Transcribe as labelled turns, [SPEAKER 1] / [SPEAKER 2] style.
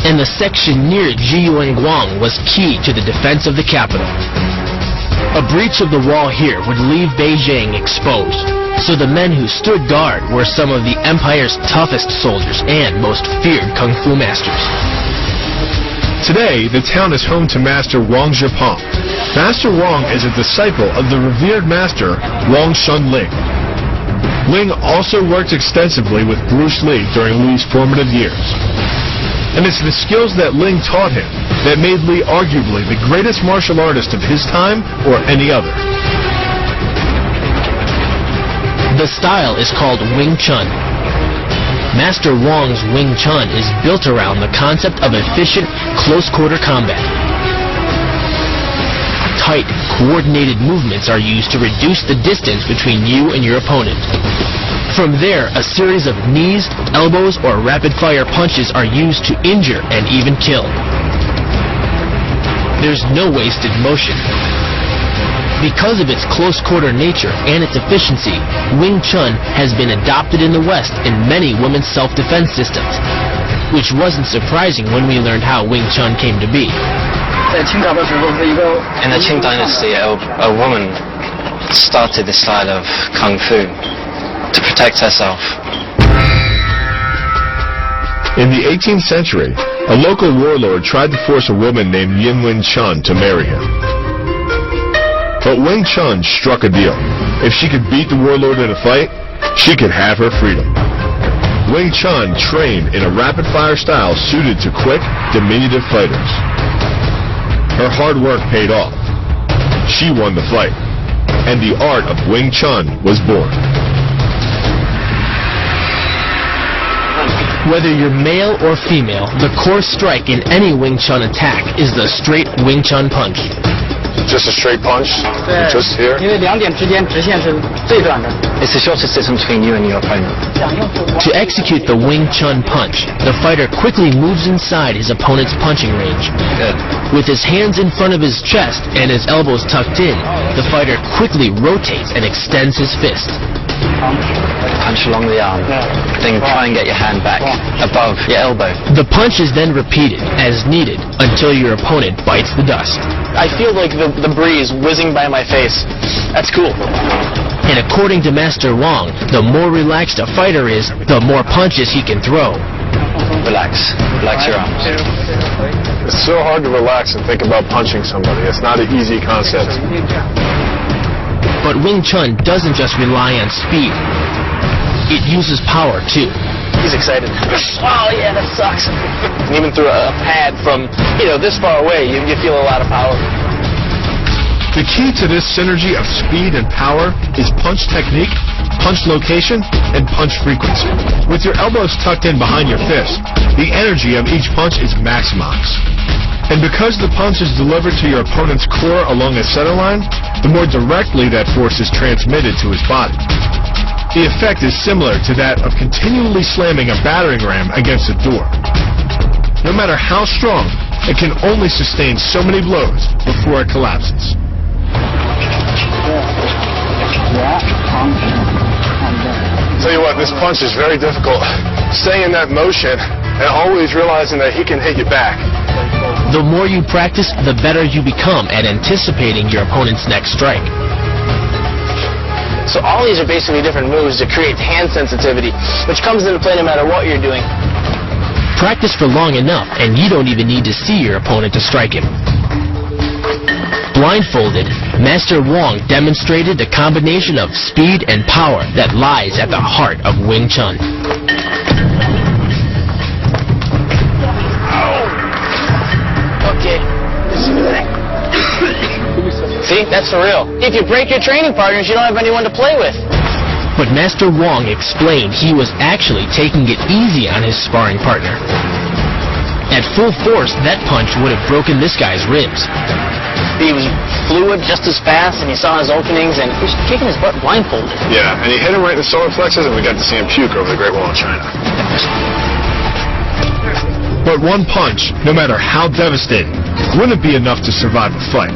[SPEAKER 1] and the section near Jiyuanguang was key to the defense of the capital. A breach of the wall here would leave Beijing exposed, so the men who stood guard were some of the empire's toughest soldiers and most feared kung fu masters.
[SPEAKER 2] Today, the town is home to Master Wang ZhiPeng. Master Wang is a disciple of the revered master Wang Shunling. Ling also worked extensively with Bruce Lee during Lee's formative years. And it's the skills that Ling taught him that made Lee arguably the greatest martial artist of his time or any other.
[SPEAKER 1] The style is called Wing Chun. Master Wang's Wing Chun is built around the concept of efficient, close-quarter combat. Tight, coordinated movements are used to reduce the distance between you and your opponent. From there, a series of knees, elbows, or rapid-fire punches are used to injure and even kill. There's no wasted motion. Because of its close-quarter nature and its efficiency, Wing Chun has been adopted in the West in many women's self-defense systems, which wasn't surprising when we learned how Wing Chun came to be.
[SPEAKER 3] In the Qing dynasty, a woman started the style of kung fu to protect herself.
[SPEAKER 2] In the 18th century, a local warlord tried to force a woman named Yin Wing Chun to marry him. But Wing Chun struck a deal. If she could beat the warlord in a fight, she could have her freedom. Wing Chun trained in a rapid-fire style suited to quick, diminutive fighters. Her hard work paid off. She won the fight, and the art of Wing Chun was born.
[SPEAKER 1] Whether you're male or female, the core strike in any Wing Chun attack is the straight Wing Chun punch.
[SPEAKER 2] Just a straight punch? Just here?
[SPEAKER 3] It's the shortest distance between you and your opponent.
[SPEAKER 1] To execute the Wing Chun punch, the fighter quickly moves inside his opponent's punching range.
[SPEAKER 3] Good.
[SPEAKER 1] With his hands in front of his chest and his elbows tucked in, the fighter quickly rotates and extends his fist.
[SPEAKER 3] Punch along the arm, then try and get your hand back above your elbow.
[SPEAKER 1] The punch is then repeated as needed until your opponent bites the dust.
[SPEAKER 4] I feel like the breeze whizzing by my face. That's cool.
[SPEAKER 1] And according to Master Wang, the more relaxed a fighter is, the more punches he can throw.
[SPEAKER 3] Relax. Relax your arms.
[SPEAKER 2] It's so hard to relax and think about punching somebody. It's not an easy concept.
[SPEAKER 1] But Wing Chun doesn't just rely on speed. It uses power, too.
[SPEAKER 4] He's excited. Oh, yeah, that sucks. And even through a pad from, this far away, you feel a lot of power.
[SPEAKER 2] The key to this synergy of speed and power is punch technique, punch location, and punch frequency. With your elbows tucked in behind your fist, the energy of each punch is maximized. And because the punch is delivered to your opponent's core along a center line, the more directly that force is transmitted to his body. The effect is similar to that of continually slamming a battering ram against a door. No matter how strong, it can only sustain so many blows before it collapses. Tell you what, this punch is very difficult. Staying in that motion and always realizing that he can hit you back.
[SPEAKER 1] The more you practice, the better you become at anticipating your opponent's next strike.
[SPEAKER 4] So all these are basically different moves to create hand sensitivity, which comes into play no matter what you're doing.
[SPEAKER 1] Practice for long enough, and you don't even need to see your opponent to strike him. Blindfolded, Master Wang demonstrated the combination of speed and power that lies at the heart of Wing Chun.
[SPEAKER 4] Okay. See, that's for real. If you break your training partners, you don't have anyone to play with.
[SPEAKER 1] But Master Wang explained he was actually taking it easy on his sparring partner. At full force, that punch would have broken this guy's ribs.
[SPEAKER 4] He was fluid just as fast, and he saw his openings, and he was kicking his butt blindfolded.
[SPEAKER 2] Yeah, and he hit him right in the solar plexus, and we got to see him puke over the Great Wall of China. But one punch, no matter how devastating, wouldn't be enough to survive a fight.